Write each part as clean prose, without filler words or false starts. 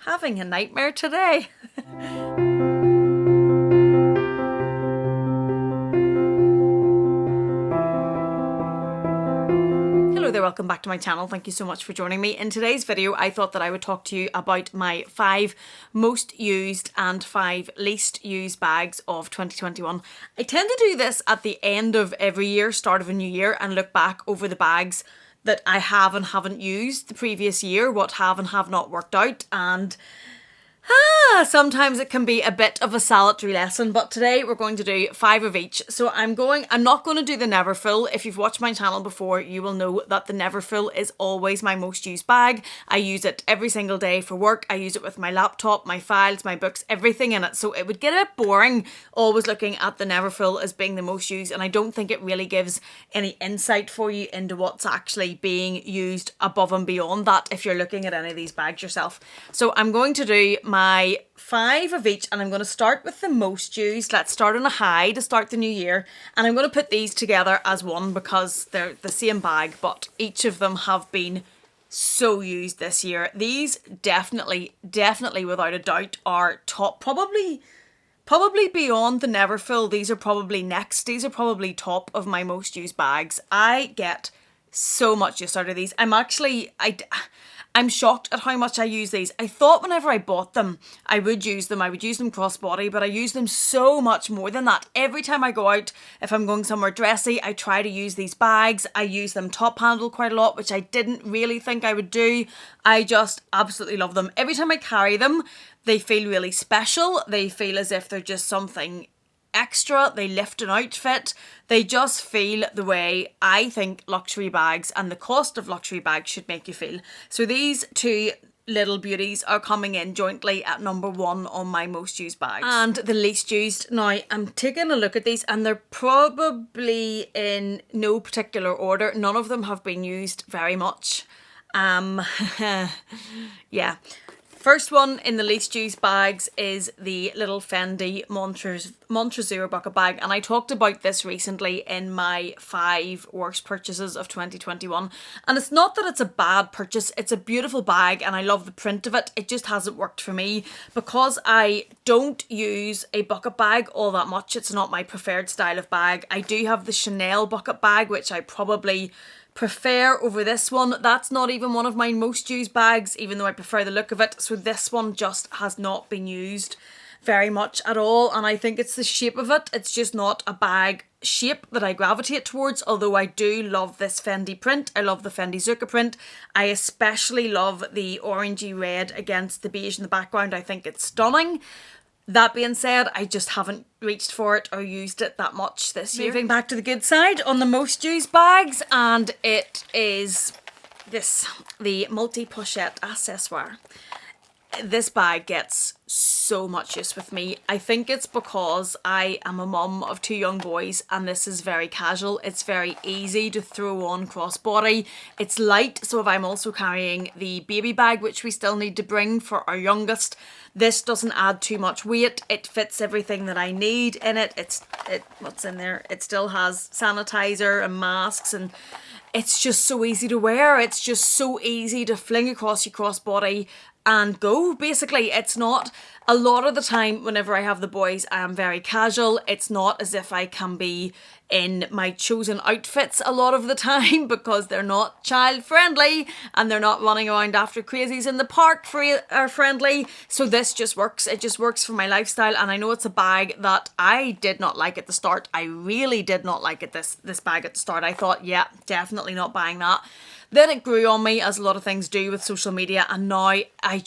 having a nightmare today. Hello there, welcome back to my channel. Thank you so much for joining me. In today's video, I thought that I would talk to you about my 5 most used and 5 least used bags of 2021. I tend to do this at the end of every year, start of a new year, and look back over the bags that I have and haven't used the previous year, what have and have not worked out, and sometimes it can be a bit of a salutary lesson, but today we're going to do 5 of each. So I'm not going to do the Neverfull. If you've watched my channel before, you will know that the Neverfull is always my most used bag. I use it every single day for work. I use it with my laptop, my files, my books, everything in it. So it would get a bit boring always looking at the Neverfull as being the most used, and I don't think it really gives any insight for you into what's actually being used above and beyond that if you're looking at any of these bags yourself. So I'm going to do my 5 of each, and I'm going to start with the most used. Let's start on a high to start the new year, and I'm going to put these together as one because they're the same bag, but each of them have been so used this year. These definitely without a doubt are top, probably beyond the Neverfull. These are probably next. These are probably top of my most used bags. I get so much use out of these. I'm shocked at how much I use these. I thought whenever I bought them, I would use them crossbody, but I use them so much more than that. Every time I go out, if I'm going somewhere dressy, I try to use these bags. I use them top handle quite a lot, which I didn't really think I would do. I just absolutely love them. Every time I carry them, they feel really special. They feel as if they're just something extra. They lift an outfit. They just feel the way I think luxury bags and the cost of luxury bags should make you feel. So these 2 little beauties are coming in jointly at number 1 on my most used bags. And the least used, now I'm taking a look at these and they're probably in no particular order. None of them have been used very much. Yeah. First one in the least used bags is the little Fendi Montrezure bucket bag, and I talked about this recently in my 5 worst purchases of 2021, and it's not that it's a bad purchase, it's a beautiful bag and I love the print of it. It just hasn't worked for me because I don't use a bucket bag all that much. It's not my preferred style of bag. I do have the Chanel bucket bag, which I probably prefer over this one. That's not even one of my most used bags, even though I prefer the look of it. So this one just has not been used very much at all, and I think it's the shape of it. It's just not a bag shape that I gravitate towards, although I do love this Fendi print. I love the Fendi Zucca print. I especially love the orangey red against the beige in the background. I think it's stunning. That being said, I just haven't reached for it or used it that much this year. Moving back to the good side on the most used bags, and it is the multi-pochette accessoire. This bag gets so much use with me. I think it's because I am a mum of 2 young boys and this is very casual. It's very easy to throw on crossbody. It's light, so if I'm also carrying the baby bag, which we still need to bring for our youngest, this doesn't add too much weight. It fits everything that I need in it. What's in there? It still has sanitizer and masks, and it's just so easy to wear. It's just so easy to fling across your crossbody and go. Basically, it's not, a lot of the time whenever I have the boys, I am very casual. It's not as if I can be in my chosen outfits a lot of the time because they're not child friendly and they're not running around after crazies in the park friendly. So this just works. It just works for my lifestyle, and I know it's a bag that I did not like at the start. I really did not like it, this bag at the start. I thought, yeah, definitely not buying that. Then it grew on me, as a lot of things do with social media, and now I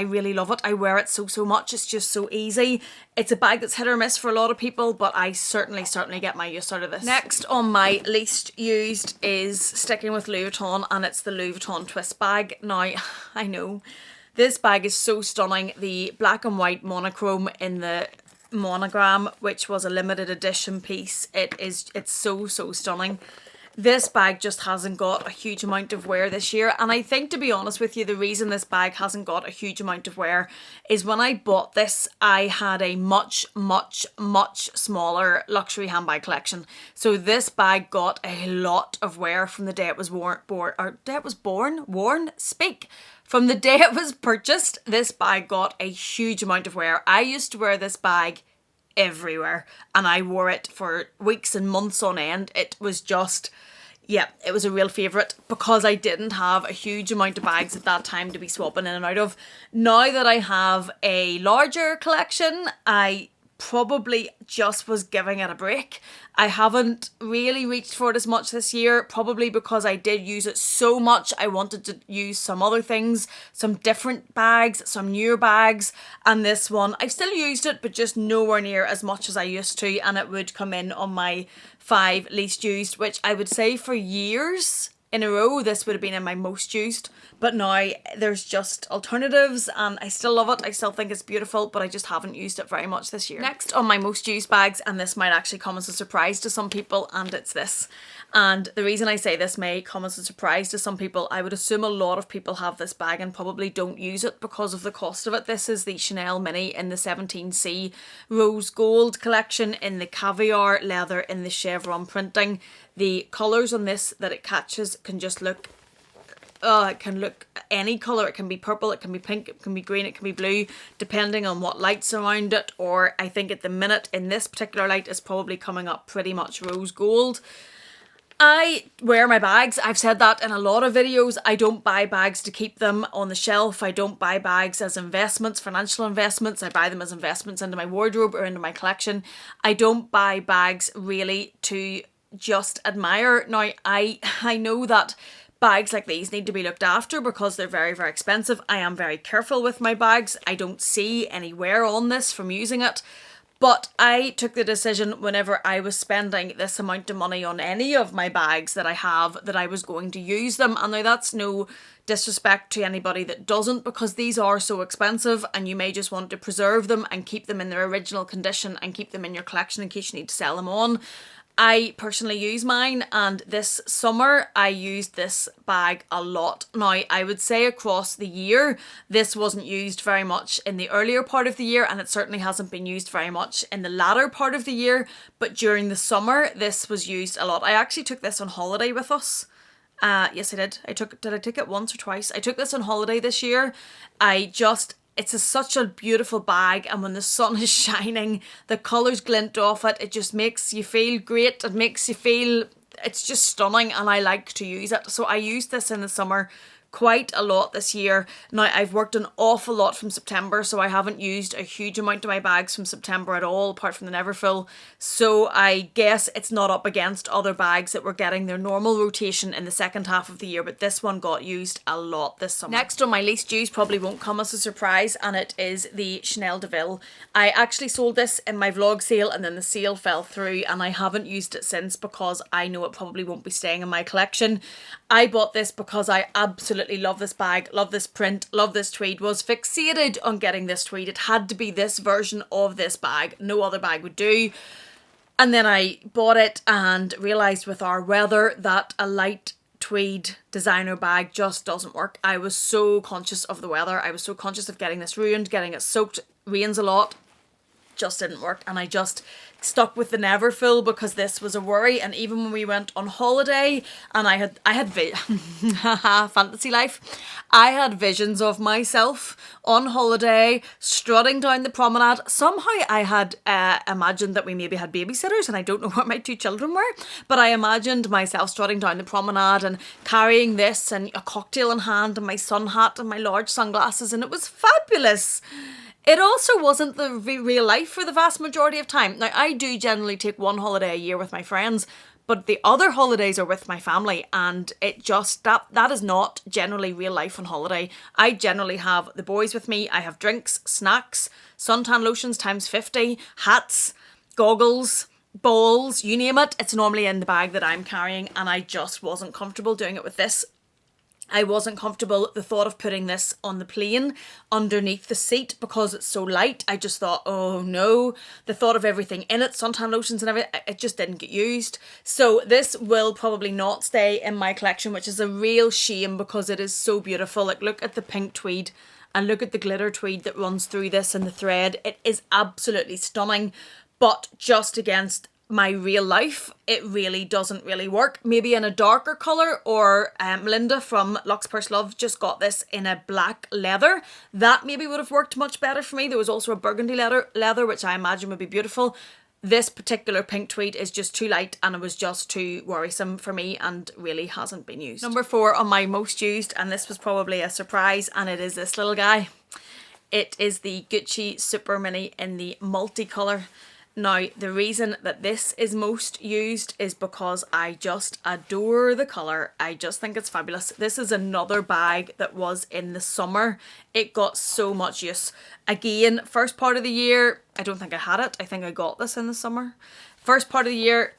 really love it. I wear it so much. It's just so easy. It's a bag that's hit or miss for a lot of people, but I certainly get my use out of this. Next on my least used is sticking with Louis Vuitton, and it's the Louis Vuitton twist bag. Now, I know this bag is so stunning. The black and white monochrome in the monogram, which was a limited edition piece, it's so stunning. This bag just hasn't got a huge amount of wear this year, and I think, to be honest with you, the reason this bag hasn't got a huge amount of wear is when I bought this, I had a much smaller luxury handbag collection. So this bag got a lot of wear from the day it was worn. From the day it was purchased, this bag got a huge amount of wear. I used to wear this bag everywhere and I wore it for weeks and months on end. It was just, yeah, it was a real favourite because I didn't have a huge amount of bags at that time to be swapping in and out of. Now that I have a larger collection, I probably just was giving it a break. I haven't really reached for it as much this year, probably because I did use it so much. I wanted to use some other things, some different bags, some newer bags, and this one, I've still used it, but just nowhere near as much as I used to, and it would come in on my 5 least used, which I would say for years in a row, this would have been in my most used, but now there's just alternatives and I still love it. I still think it's beautiful, but I just haven't used it very much this year. Next on my most used bags, and this might actually come as a surprise to some people, and it's this. And the reason I say this may come as a surprise to some people, I would assume a lot of people have this bag and probably don't use it because of the cost of it. This is the Chanel Mini in the 17C rose gold collection in the caviar leather in the chevron printing. The colours on this that it catches can just look, it can look any colour. It can be purple, it can be pink, it can be green, it can be blue, depending on what light's around it. Or I think at the minute in this particular light is probably coming up pretty much rose gold. I wear my bags. I've said that in a lot of videos. I don't buy bags to keep them on the shelf. I don't buy bags as investments, financial investments. I buy them as investments into my wardrobe or into my collection. I don't buy bags really to just admire. Now, I know that bags like these need to be looked after because they're very, very expensive. I am very careful with my bags. I don't see any wear on this from using it. But I took the decision whenever I was spending this amount of money on any of my bags that I have that I was going to use them. And now that's no disrespect to anybody that doesn't, because these are so expensive and you may just want to preserve them and keep them in their original condition and keep them in your collection in case you need to sell them on. I personally use mine, and this summer I used this bag a lot. Now, I would say across the year, this wasn't used very much in the earlier part of the year, and it certainly hasn't been used very much in the latter part of the year, but during the summer, this was used a lot. I actually took this on holiday with us. Yes, I did. Did I take it once or twice? I took this on holiday this year. It's such a beautiful bag, and when the sun is shining, the colours glint off it. It just makes you feel great. It makes you feel, it's just stunning, and I like to use it. So I used this in the summer quite a lot this year. Now, I've worked an awful lot from September, so I haven't used a huge amount of my bags from September at all, apart from the Neverfull. So I guess it's not up against other bags that were getting their normal rotation in the second half of the year, but this one got used a lot this summer. Next on my least used probably won't come as a surprise, and it is the Chanel de Ville. I actually sold this in my vlog sale, and then the sale fell through, and I haven't used it since because I know it probably won't be staying in my collection. I bought this because I absolutely love this bag, love this print, love this tweed, was fixated on getting this tweed. It had to be this version of this bag. No other bag would do. And then I bought it and realised with our weather that a light tweed designer bag just doesn't work. I was so conscious of the weather. I was so conscious of getting this ruined, getting it soaked, rains a lot. Just didn't work, and I just stuck with the Neverfull because this was a worry. And even when we went on holiday and I had fantasy life, I had visions of myself on holiday strutting down the promenade. Somehow I had imagined that we maybe had babysitters, and I don't know what my 2 children were, but I imagined myself strutting down the promenade and carrying this and a cocktail in hand and my sun hat and my large sunglasses, and it was fabulous. It also wasn't the real life for the vast majority of time. Now, I do generally take 1 holiday a year with my friends, but the other holidays are with my family, and it just, that is not generally real life on holiday. I generally have the boys with me. I have drinks, snacks, suntan lotions times 50, hats, goggles, balls, you name it. It's normally in the bag that I'm carrying, and I just wasn't comfortable doing it with this. I wasn't comfortable the thought of putting this on the plane underneath the seat because it's so light. I just thought, oh no, the thought of everything in it, suntan lotions and everything, it just didn't get used. So this will probably not stay in my collection, which is a real shame because it is so beautiful. Like, look at the pink tweed and look at the glitter tweed that runs through this and the thread. It is absolutely stunning, but just against my real life, it really doesn't really work. Maybe in a darker colour, or Melinda from Lux Purse Love just got this in a black leather. That maybe would have worked much better for me. There was also a burgundy leather, which I imagine would be beautiful. This particular pink tweed is just too light and it was just too worrisome for me and really hasn't been used. Number 4 on my most used, and this was probably a surprise, and it is this little guy. It is the Gucci Super Mini in the multicolour. Now, the reason that this is most used is because I just adore the colour. I just think it's fabulous. This is another bag that was in the summer. It got so much use. Again, first part of the year, I don't think I had it. I think I got this in the summer. First part of the year,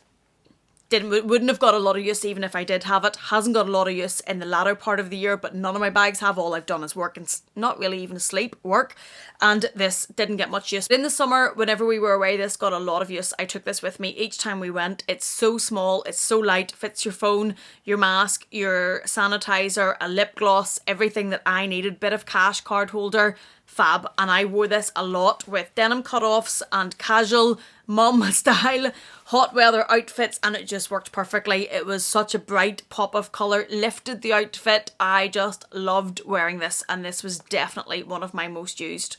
wouldn't have got a lot of use even if I did have it. Hasn't got a lot of use in the latter part of the year, but none of my bags have. All I've done is work and not really even sleep, work. And this didn't get much use. In the summer, whenever we were away, this got a lot of use. I took this with me each time we went. It's so small, it's so light, fits your phone, your mask, your sanitizer, a lip gloss, everything that I needed. Bit of cash, card holder, fab. And I wore this a lot with denim cutoffs and casual mum style hot weather outfits, and it just worked perfectly. It was such a bright pop of colour, lifted the outfit. I just loved wearing this, and this was definitely one of my most used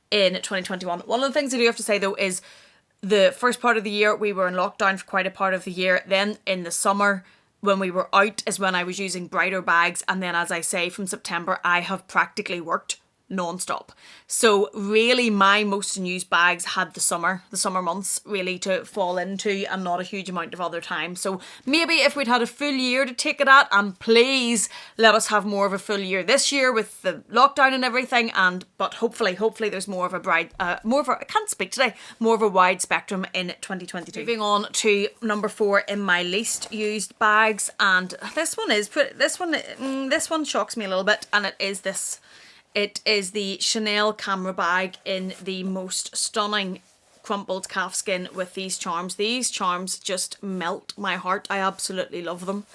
in 2021. One of the things I do have to say though is the first part of the year we were in lockdown for quite a part of the year. Then in the summer when we were out is when I was using brighter bags, and then as I say from September I have practically worked non-stop. So really my most used bags had the summer months really to fall into, and not a huge amount of other time. So maybe if we'd had a full year to take it at, and please let us have more of a full year this year with the lockdown and everything, but hopefully there's more of a wide spectrum in 2022. Moving on to number 4 in my least used bags, and this one shocks me a little bit, and it is this. It is the Chanel camera bag in the most stunning crumpled calfskin with these charms. These charms just melt my heart. I absolutely love them.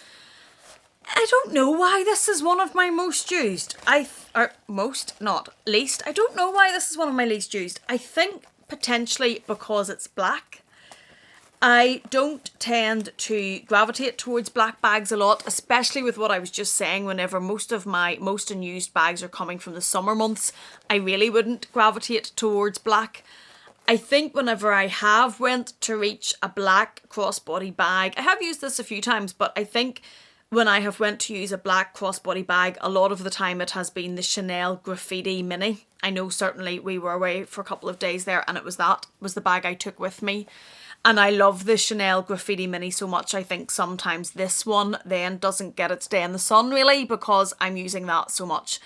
I don't know why this is one of my most used. Least. I don't know why this is one of my least used. I think potentially because it's black. I don't tend to gravitate towards black bags a lot, especially with what I was just saying. Whenever most of my most unused bags are coming from the summer months, I really wouldn't gravitate towards black. I think whenever I have went to reach a black crossbody bag, I have used this a few times, but I think when I have went to use a black crossbody bag, a lot of the time it has been the Chanel Graffiti Mini. I know certainly we were away for a couple of days there, and it was the bag I took with me. And I love the Chanel Graffiti Mini so much. I think sometimes this one then doesn't get its day in the sun really, because I'm using that so much.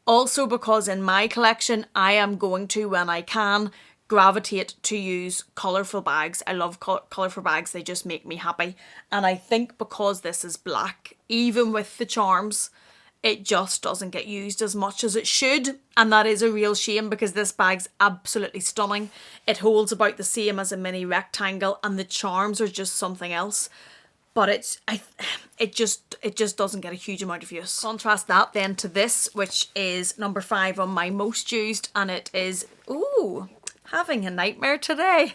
Also because in my collection, I am going to, when I can, gravitate to use colourful bags. I love colourful bags. They just make me happy. And I think because this is black, even with the charms, it just doesn't get used as much as it should, and that is a real shame because this bag's absolutely stunning. It holds about the same as a mini rectangle, and the charms are just something else. But it just doesn't get a huge amount of use. Contrast that then to this, which is number 5 on my most used, and it is having a nightmare today.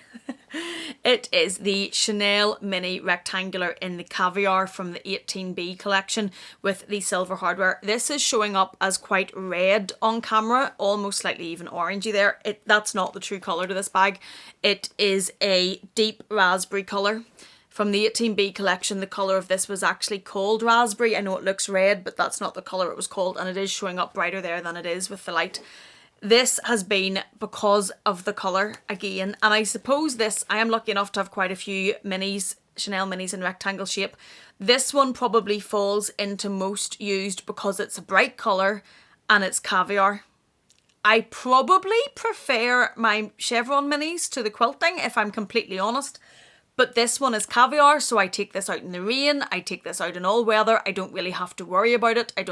It is the Chanel Mini Rectangular in the Caviar from the 18B collection with the silver hardware. This is showing up as quite red on camera, almost slightly even orangey there. That's not the true colour to this bag. It is a deep raspberry colour. From the 18B collection, the colour of this was actually called raspberry. I know it looks red, but that's not the colour it was called, and it is showing up brighter there than it is with the light. This has been because of the colour again, and I suppose I am lucky enough to have quite a few minis, Chanel minis in rectangle shape. This one probably falls into most used because it's a bright colour and it's caviar. I probably prefer my chevron minis to the quilting, if I'm completely honest. But this one is caviar, so I take this out in the rain, I take this out in all weather. I don't really have to worry about it. I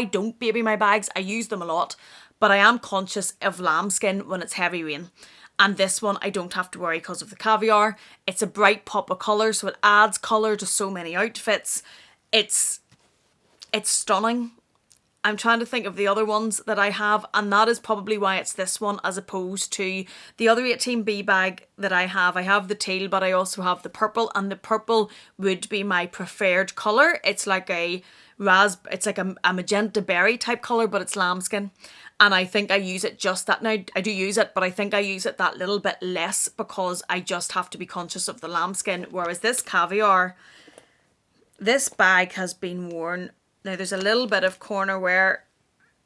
don't baby my bags. I use them a lot, but I am conscious of lambskin when it's heavy rain. And this one I don't have to worry because of the caviar. It's a bright pop of colour, so it adds colour to so many outfits. It's stunning. I'm trying to think of the other ones that I have, and that is probably why it's this one as opposed to the other 18B bag that I have. I have the teal, but I also have the purple, and the purple would be my preferred colour. It's like a magenta berry type colour, but it's lambskin. And I think I use it just that. Now, I do use it, but I think I use it that little bit less because I just have to be conscious of the lambskin. Whereas this caviar, this bag has been worn. Now, there's a little bit of corner wear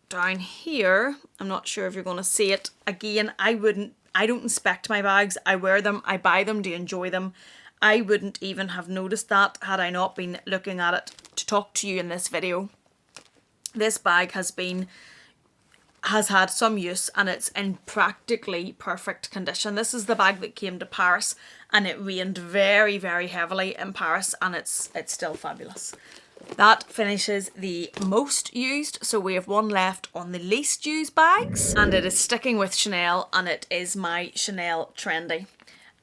down here. I'm not sure if you're going to see it. Again, I don't inspect my bags. I wear them, I buy them to enjoy them. I wouldn't even have noticed that had I not been looking at it to talk to you in this video. This bag has had some use and it's in practically perfect condition. This is the bag that came to Paris and it rained very, very heavily in Paris, and it's still fabulous. That finishes the most used, so we have one left on the least used bags, and it is sticking with Chanel, and it is my Chanel Trendy.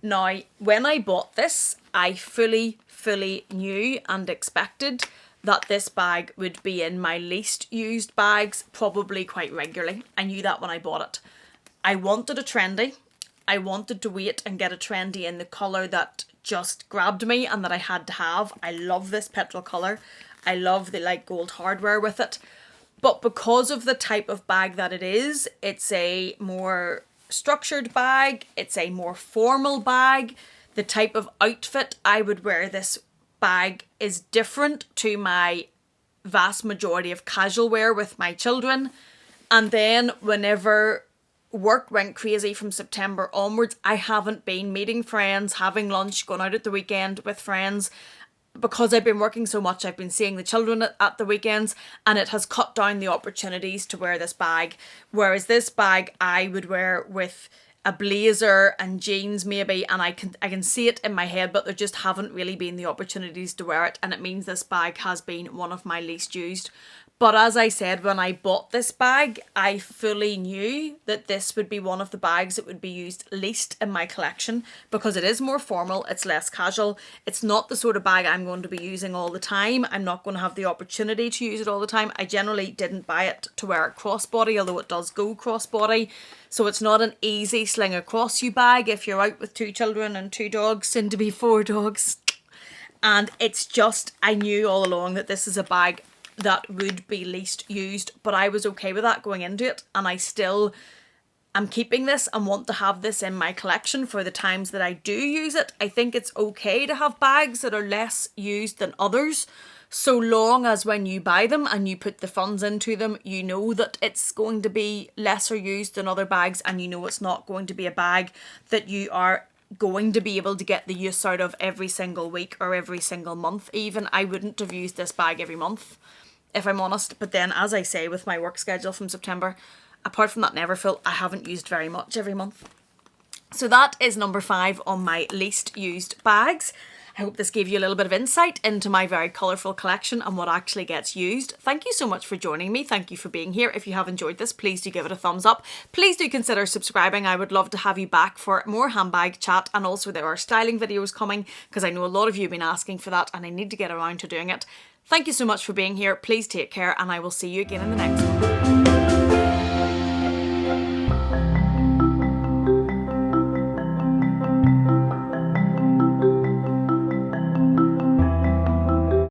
Now, when I bought this, I fully knew and expected that this bag would be in my least used bags probably quite regularly. I knew that when I bought it. I wanted a trendy. I wanted to wait and get a trendy in the colour that just grabbed me and that I had to have. I love this petrol colour. I love the light gold hardware with it. But because of the type of bag that it is, it's a more structured bag. It's a more formal bag. The type of outfit I would wear this bag is different to my vast majority of casual wear with my children. And then whenever work went crazy from September onwards, I haven't been meeting friends, having lunch, going out at the weekend with friends. Because I've been working so much, I've been seeing the children at the weekends, and it has cut down the opportunities to wear this bag. Whereas this bag I would wear with a blazer and jeans maybe, and I can see it in my head, but there just haven't really been the opportunities to wear it, and it means this bag has been one of my least used. But as I said, when I bought this bag, I fully knew that this would be one of the bags that would be used least in my collection because it is more formal, it's less casual, it's not the sort of bag I'm going to be using all the time. I'm not going to have the opportunity to use it all the time. I generally didn't buy it to wear it crossbody, although it does go crossbody. So it's not an easy sling across you bag if you're out with 2 children and 2 dogs, soon to be 4 dogs. And it's just, I knew all along that this is a bag that would be least used, but I was okay with that going into it, and I still am keeping this and want to have this in my collection for the times that I do use it. I think it's okay to have bags that are less used than others, so long as when you buy them and you put the funds into them, you know that it's going to be lesser used than other bags, and you know it's not going to be a bag that you are going to be able to get the use out of every single week or every single month even. I wouldn't have used this bag every month, if I'm honest. But then, as I say, with my work schedule from September, apart from that Neverfull, I haven't used very much every month. So that is number 5 on my least used bags. I hope this gave you a little bit of insight into my very colourful collection and what actually gets used. Thank you so much for joining me. Thank you for being here. If you have enjoyed this, please do give it a thumbs up. Please do consider subscribing. I would love to have you back for more handbag chat, and also there are styling videos coming because I know a lot of you have been asking for that and I need to get around to doing it. Thank you so much for being here. Please take care, and I will see you again in the next one.